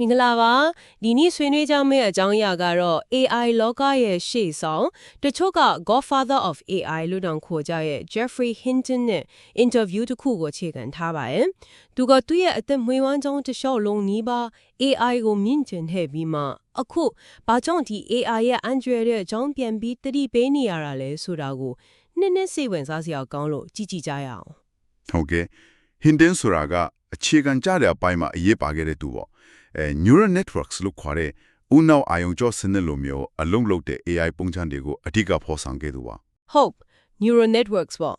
မင်္ဂလာပါဒီနေ့ဆွေးနွေးကြမယ့်အကြောင်းအရာကတော့ AI လောကရဲ့ရှေ့ဆောင်တချို့က Godfather of AI လို့တောင်ခေါ်ကြရဲ့ Geoffrey Hinton နဲ့ interview တစ်ခုကိုအခြေခံထားပါတယ်သူကသူ့ရဲ့အသက်မွေးဝမ်းကြောင်းတစ်လျှောက်လုံးနီးပါး AI ကိုမြင့်တင်ခဲ့ပြီးမှအခုဘာကြောင့်ဒီ AI ရဲ့အန်ဂျွယ်တဲ့အကြောင်းပြန်ပြီးတတိပေးနေရတာလဲဆိုတာကိုနည်းနည်းစိတ်ဝင်စားစရာကောင်းလို့ကြည့်ကြရအောင်ဟုတ်ကဲ့ Hinton ဆိုတာကအခြေခံကြတဲ့အပိုင်းမှာအရေးပါခဲ့တဲ့သူပေါ့neural networks လို့ခေါ်တဲ့ဦးနှောက်အာရုံကြောစနစ်လိုမျိုးအလုံးလုံးတဲ့ AI ပုံစံတွေကိုအဓိကဖော်ဆောင်ခဲ့သူပါဟုတ် neural networks ပေါ့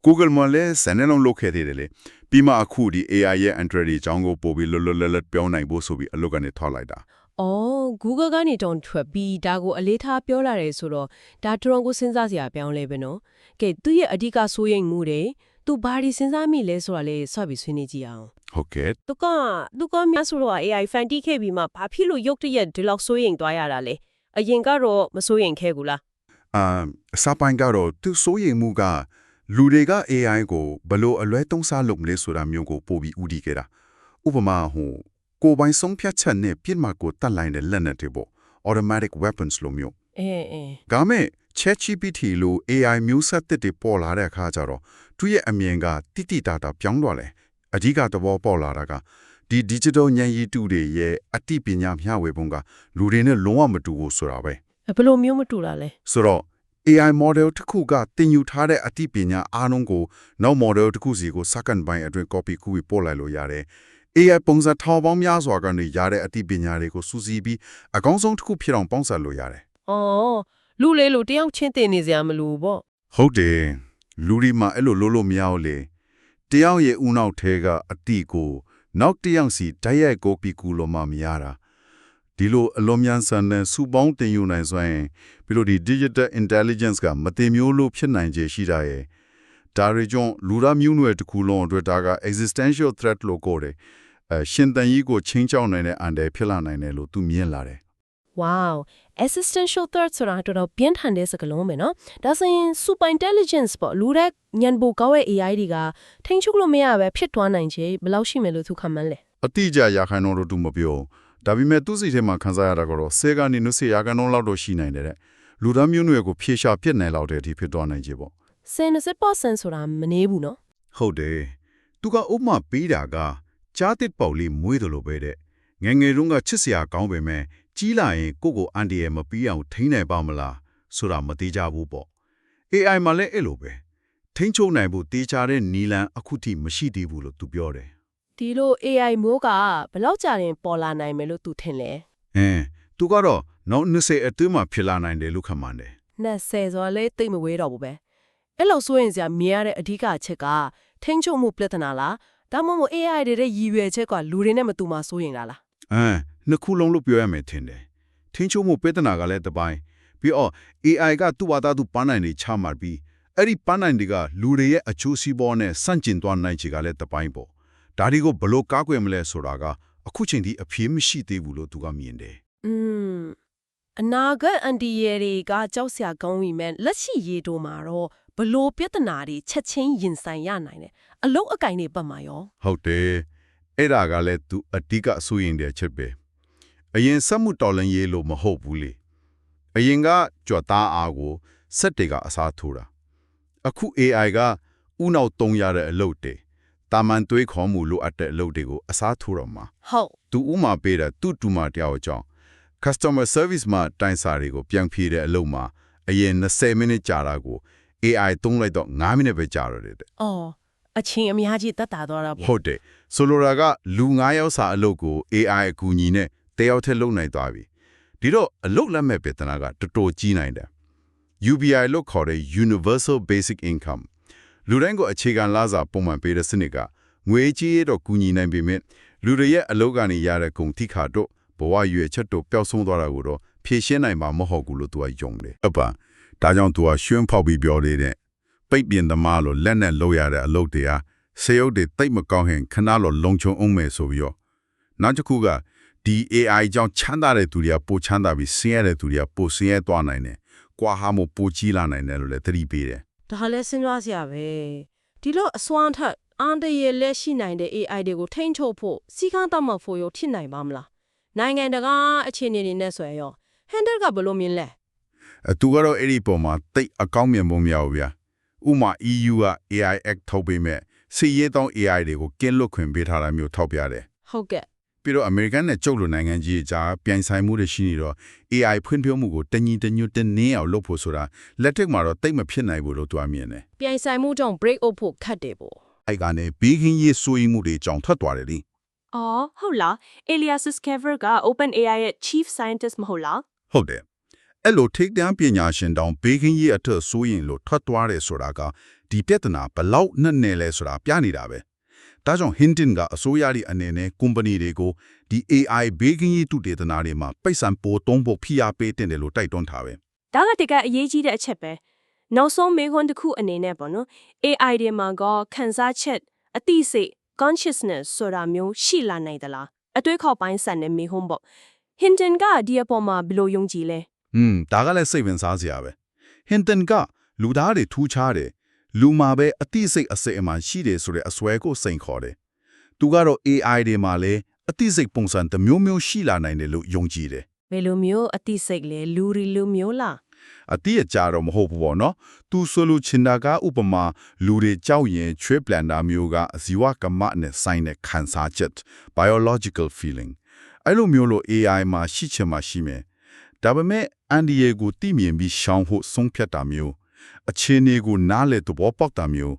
Google မှာလည်းစနေလုံးလုပ်ခဲ့တယ်လေပြီးမှအခုဒီ AI ရဲ့ entry အကြောင်းကိုပို့ပြီးလွတ်လပ်ပြောနိုင်ဖို့ဆိုပြီးအလုပ်ကနေထောက်လိုက်တာအော် Google ကနေတောင်ထွက်ပြီးဒါကိုအလေးထားပြောလာတယ်ဆိုတော့ဒါတော်ကိုစဉ်းစားစရာပြောင်းလဲပဲနော်ကဲသူ့ရဲ့အဓိကစိုးရိမ်မှုတွေသူဘာဒီစဉ်းစားမိလဲဆိုတာလေးစပြီးဆွေးနွေးကြည့်အောင်ဟုတ်ကဲ့သူကမြတ်ဆိုတော့ AI ဖန်တီးခဲ့ပြီးမှဘာဖြစ်လို့ရုတ်တရက်ဒီလောက်စိုးရိမ်သွားရတာလဲအရင်ကတော့မစိုးရိမ်ခဲ့ဘူးလားအစပိုင်းကတော့သူစိုးရိမ်မှုကလူတွေက AI ကိုဘလို့အလွဲသုံးစားလုပ်မလဲဆိုတာမျိုးကိုပို့ပြီးဥတီခဲ့တာဥပမာကိုယ်ပိုင်ဆုံးဖြတ်ချက်နဲ့ပြစ်မှတ်ကိုတတ်လိုက်တဲ့လက်နက်တွေပေါ့ automatic weapons လိုမျိုးဒါမဲ့ ChatGPT လို AI မျိုးဆက်သစ်တွေပေါ်လာတဲ့အခါကျတော့သူရဲ့အမြင်ကတိတိတတ်တာပြောင်းသွားတယ်အဓိကသဘောပေါက်လာတာကဒီ digital ဉာဏ်ရည်တုတွေရဲ့အတိပညာမျှဝေပုံကလူတွေနဲ့လုံးဝမတူဘူးဆိုတာပဲဘယ်လိုမျိုးမတူတာလဲဆိုတော့ AI model တစ်ခုကတင်ယူထားတဲ့အတိပညာအားလုံးကိုနောက် model တစ်ခုစီကို second ပိုင်းအတွင်း copy ကူပြီးပို့လိုက်လို့ရတယ်AI ပုံစံထောင်ပေါင်းများစွာကနေရတဲ့အတိပညာတွေကိုစူးစီးပြီးအကောင်းဆုံးတစ်ခုဖြစ်အောင်ပေါင်းစပ်လို့ရတယ်။အော်လူလေးလူတယောက်ချင်းတင်နေစရာမလိုပေါ့။ဟုတ်တယ်။လူဒီမှာအဲ့လိုလို့မရဘူးလေ။တယောက်ရဲ့ဦးနောက်ထဲကအတိကိုနောက်တယောက်စီဓာတ်ရိုက်ကိုပြီးကူလို့မှမရတာ။ဒီလိုအလုံးမြန်ဆန်တဲ့စူပေါင်းတင်ယူနိုင်ဆိုရင်ပြီးလို့ဒီ digital intelligence ကမတင်မျိုးလို့ဖြစ်နိုင်ခြေရှိတာရဲ့။ဒါရီကြောင့်လူသားမျိုးနွယ်တစ်ခုလုံးအတွက်ဒါက existential threat လို့ခေါ်တယ်။ရှင်သန်ရေးကိုချင်းချောင်းနိုင်တဲ့အန်တယ်ဖြစ်လာနိုင်တယ်လို့သူမြင်လာတယ်။ Wow existential threat ဆိုတာတော့ပြင်းထန်တဲ့စကားလုံးပဲနော်။ဒါဆိုရင် super intelligence ပေါ့လူတဲ့ဉာဏ်ပိုကောင်းတဲ့ AI တွေကထိန်းချုပ်လို့မရပဲဖြစ်သွားနိုင်ခြေဘယ်လောက်ရှိမယ်လို့သူခန့်မှန်းလဲ။အတိအကျရာခိုင်နှုန်းတော့သူမပြော။ဒါပေမဲ့သူ့စိတ်ထဲမှာခန်းစားရတာကတော့10ကနေ20ရာခိုင်နှုန်းလောက်တော့ရှိနိုင်တယ်တဲ့။လူသားမျိုးနွယ်ကိုဖြေရှာပြစ်နိုင်လောက်တဲ့အထိဖြစ်သွားနိုင်ခြေပေါ့။10-20% ဆိုတာမနည်းဘူးနော်။ဟုတ်တယ်။သူကဥပမာပေးတာကကြားတစ်ပေါက်လေးမွေးတယ်လို့ပဲတဲ့ငယ်ငယ်တုန်းကချစ်စရာကောင်းပေမဲ့ကြီးလာရင်ကိုယ့်ကိုအန်တီရဲ့မပြီးအောင်ထိန်းနိုင်ပါမလားဆိုတာမသေးကြဘူးပေါ့ AI မှာလည်းအဲ့လိုပဲထိန်းချုပ်နိုင်ဖို့တေးချတဲ့နီလန်အခုထိမရှိသေးဘူးလို့သူပြောတယ်ဒီလို AI မိုးကဘယ်လောက်ကြာရင်ပေါ်လာနိုင်မယ်လို့သူထင်လဲသူကတော့နောက်20အတွင်းမှာဖြစ်လာနိုင်တယ်လို့ခန့်မှန်းတယ်20ဆိုတော့လေသိမဝေးတော့ဘူးပဲအဲ့လိုဆိုရင်စရာမြင်ရတဲ့အဓိကအချက်ကထိန်းချုပ်မှုပြဿနာလားဒါမှမဟုတ် AI တွေရဲ့ရည်ရွယ်ချက်ကလူတွေနဲ့မတူမှစိုးရင်လားနှစ်ခုလုံးလို့ပြောရမယ်ထင်တယ်ထင်းချိုးမှုပြဿနာကလည်းတစ်ပိုင်းပြီးတော့ AI ကသူ့ဘာသာသူပန်းနိုင်တွေချမှတ်ပြီးအဲ့ဒီပန်းနိုင်တွေကလူတွေရဲ့အချိုးစီးပွားနဲ့ဆန့်ကျင်သွားနိုင်ချေကလည်းတစ်ပိုင်းပေါ့ဒါတွေကိုဘလို့ကားကွယ်မလဲဆိုတာကအခုချိန်ထိအဖြေမရှိသေးဘူးလို့သူကမြင်တယ်အနာဂတ်အန်တီယေတွေကကြောက်စရာကောင်းပြီမဲ့လက်ရှိရေတိုမှာတော့ဘလို့ပြဿနာတွေချက်ချင်းရင်ဆိုင်ရနိုင်တယ်အလုတ်အကင်တွေပတ်မှာရောဟုတ်တယ်အဲ့ဒါကလည်းသူအဓိကအဆိုရင်တဲ့ချက်ပဲအရင်စက်မှုတော်လန်ရေးလို့မဟုတ်ဘူးလေအရင်ကကြွသားအားကိုစက်တွေကအစားထိုးတာအခု AI ကဥနောက်တုံးရတဲ့အလုပ်တာမန်တွေးခေါ်မှုလိုအပ်တဲ့အလုပ်တွေကိုအစားထိုးတော့မှာဟုတ်သူဥမာပေးတဲ့သူ့တူမတယောက်အကြောင်း customer service မှာတိုင်စာတွေကိုပြန်ဖြေတဲ့အလုပ်မှာအရင်20မိနစ်ကြာတာကို AI သုံးလိုက်တော့9မိနစ်ပဲကြာတော့တယ်အော်အချင်းအများကြီးတက်တာတော့တာပေါ့ဟုတ်တယ်ဆိုလိုတာကလူ9ယောက်စာအလုပ်ကို AI အကူအညီနဲ့တယောက်တည်းလုပ်နိုင်သွားပြီဒီတော့အလုပ်လက်မဲ့ပြဿနာကတော်တော်ကြီးနိုင်တယ် UBI လို့ခေါ်တဲ့ Universal Basic Income လူတိုင်းကိုအခြေခံလစာပုံမှန်ပေးတဲ့စနစ်ကငွေကြေးတော့ကူညီနိုင်ပေမဲ့လူတွေရဲ့အလုပ်ကနေရတဲ့ကုန်ထိခါတော့ဘဝရွေချက်တော့ပျောက်ဆုံးသွားတာကိုတော့ဖြေရှင်းနိုင်မှာမဟုတ်ဘူးလို့သူကယုံတယ်ဒါကြောင့်သူကရွှန်းဖောက်ပြီးပြောနေတဲ့ပိတ်ပြင်သမားလို့လက်နဲ့လုပ်ရတဲ့အလုပ်တွေဟာစေရုပ်တွေတိတ်မကောင်းရင်ခဏတော့လုံခြုံအောင်မယ်ဆိုပြီးတော့နောက်တစ်ခုကဒီ AI ကြောင့်ချမ်းသာတဲ့သူတွေကပိုချမ်းသာပြီးဆင်းရဲတဲ့သူတွေကပိုဆင်းရဲသွားနိုင်တယ်။ကွာဟာမို့ပိုကြီးလာနိုင်တယ်လို့လည်းသတိပေးတယ်။ဒါလည်းစဉ်းစားစရာပဲ။ဒီလိုအစွမ်းထက် အန်တရလက်ရှိနိုင်တဲ့ AI တွေကိုထိန်းချုပ်ဖို့စီကံတတ်မှတ်ဖို့ရောဖြစ်နိုင်ပါမလားနိုင်ငံတကာအခြေအနေတွေနဲ့ဆိုရင်ရော handle ကဘယ်လိုမြင်လဲ သူကတော့အဲ့ဒီပုံမှာတိတ်အကောင်းမြင်ပုံမရဘူးဗျာဥမာ EU က AI Act ထုတ်ပေးမဲ့စီရေးတောင်း AI တွေကိုကင်းလွတ်ခွင့်ပေးထားတာမျိုးထောက်ပြတယ် ဟုတ်ကဲ့ ပြီးတော့ American နဲ့ကျုပ်လိုနိုင်ငံကြီးကြားပြိုင်ဆိုင်မှုတွေရှိနေတော့ AI ဖွံ့ဖြိုးမှုကိုတညီတညွတ်တင်းနင်းအောင်လုပ်ဖို့ဆိုတာလက်ထက်မှာတော့တိတ်မဖြစ်နိုင်ဘူးလို့သူအမြင်တယ် ပြိုင်ဆိုင်မှုကြောင့် break out ဖို့ခတ်တယ်ပေါ့ အဲ့ကနေဘေးကင်းရေးစိုးရိမ်မှုတွေကြောင့်ထွက်သွားတယ်လေ အော်ဟုတ်လား Elias Scaver က OpenAI ရဲ့ Chief Scientist မဟုတ်လား ဟုတ်တယ်အဲ့လိုထိပ်တန်းပညာရှင်တောင်ဘေးကင်းရေးအထက်စိုးရင်လို့ထွက်သွားတယ်ဆိုတာကဒီပြဿနာဘလောက်နဲ့နဲ့လဲဆိုတာပြနေတာပဲဒါကြောင့် Hinton ကအစိုးရရဲ့အနေနဲ့ company တွေကိုဒီ AI ဘေးကင်းရေးတုတေသနာတွေမှာပိတ်ဆံပိုတုံးဖို့ဖိအားပေးတင်တယ်လို့တိုက်တွန်းထားပဲ ဒါကတကအရေးကြီးတဲ့အချက်ပဲနောက်ဆုံးမေးခွန်းတစ်ခုအနေနဲ့ပေါ့နော် AI တွေမှာကခံစားချက်အသိစိတ် consciousness ဆိုတာမျိုးရှိလာနိုင်သလားအတွေးခေါ်ပိုင်းစံနဲ့မေးခွန်းပေါ့ Hinton ကဒီအပေါ်မှာဘယ်လိုယုံကြည်လဲ ဒါကလည်းစိတ်ဝင်စားစရာပဲ Hinton ကလူသားတွေထူးခြားတယ်လူမှာပဲအသိစိတ်အစိတ်အမှန်ရှိတယ်ဆိုတဲ့အစွဲကိုစိန်ခေါ်တယ်သူကတော့ AI တွေမှာလည်းအသိစိတ်ပုံစံတစ်မျိုးမျိုးရှိလာနိုင်တယ်လို့ယုံကြည်တယ် ဘယ်လိုမျိုးအသိစိတ်လဲလူရီလူမျိုးလား အတိအကျတော့မဟုတ်ဘူးပေါ့နော်သူဆိုလိုချင်တာကဥပမာလူတွေကြောက်ရင်ချွေးပလန်တာမျိုးကအဇီဝကမ္မနဲ့ဆိုင်တဲ့ခံစားချက် biological feeling အဲ့လိုမျိုးလို့ AI မှာရှိချင်မှရှိမယ်ဒါပေမဲ့အန်ဒီယေကိုသိမြင်ပြီးရှောင်ဖို့ဆုံးဖြတ်တာမျိုးအခြေအနေကိုနားလည်သဘောပေါက်တာမျိုး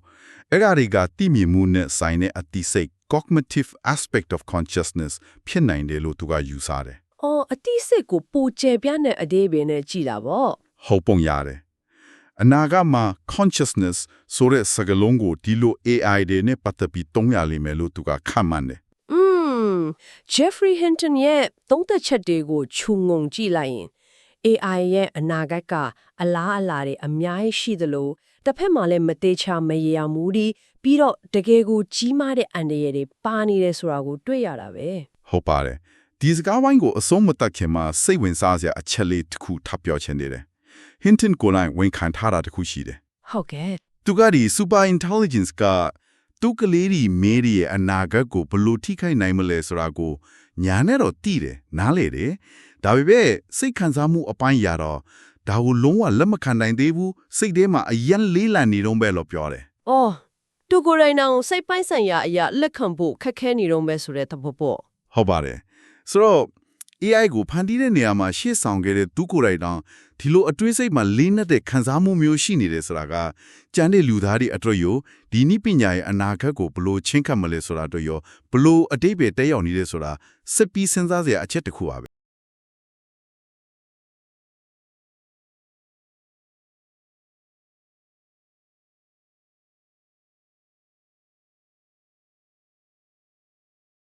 အဲ့ဒါတွေကသိမြင်မှုနဲ့ဆိုင်တဲ့အသိစိတ် cognitive aspect of consciousness ဖြစ်နိုင်တယ်လို့သူကယူဆတယ် အော်အသိစိတ်ကိုပိုကျယ်ပြန့်တဲ့အသေးပဲနဲ့ကြည်တာပေါ့ ဟုတ်ပုံရတယ်အနာဂတ်မှာ consciousness ဆိုတဲ့စကားလုံးကိုဒီလို AI တွေနဲ့ပတ်သက်ပြီးသုံးရလိမ့်မယ်လို့သူကခန့်မှန်းတယ် Jeffrey Hinton ရဲ့သုံးသက်ချက်တွေကိုခြုံငုံကြည့်လိုက်ရင် AI ရဲ့အနာဂတ်ကအလားအလာတွေအများကြီးရှိသလိုတစ်ဖက်မှာလည်းမသေးချာမရေရာမှုတွေပြီးတော့တကယ်ကိုကြီးမားတဲ့အန္တရာယ်တွေပါနေတယ်ဆိုတာကိုတွေ့ရတာပဲ ဟုတ်ပါတယ်ဒီစကားဝိုင်းကိုအဆုံးမတတ်ခင်မှာစိတ်ဝင်စားစရာအချက်လေးတစ်ခုထပ်ပြောချင်သေးတယ် Hinton ကိုယ်တိုင်ဝန်ခံထားတာတစ်ခုရှိတယ် ဟုတ်ကဲ့ သူကဒီ super intelligence ကသူကလေးဒီမေးရဲ့အနာဂတ်ကိုဘယ်လိုထိခိုက်နိုင်မလဲဆိုတာကိုညာနဲ့တော့သိတယ်နားလေတယ်ဒါပေမဲ့စိတ်ခံစားမှုအပိုင်းရတော့ဒါကိုလုံးဝလက်မခံနိုင်သေးဘူးစိတ်ထဲမှာအယံလေးလံနေတော့ပဲလို့ပြောတယ် အော်သူကိုယ်တိုင်တောင်စိတ်ပိုင်းဆိုင်ရာအရာလက်ခံဖို့ခက်ခဲနေတော့ပဲဆိုတဲ့သဘောပေါ့ ဟုတ်ပါတယ်ဆိုတော့ AI ကိုဖန်တီးတဲ့နေရာမှာရှေ့ဆောင်ခဲ့တဲ့သူကိုယ်တိုင်တောင်ဒီလိုအတွေးစိတ်မှာလေးနက်တဲ့ခံစားမှုမျိုးရှိနေတယ်ဆိုတာကကြံတဲ့လူသားတွေအတွက်ရောဒီနိပညာရဲ့အနာဂတ်ကိုဘလို့ချင်းခတ်မလဲဆိုတာတို့ရောဘလို့အတိတ်ပဲတက်ရောက်နေတယ်ဆိုတာစစ်ပြီးစဉ်းစားစရာအချက်တစ်ခုပါပဲ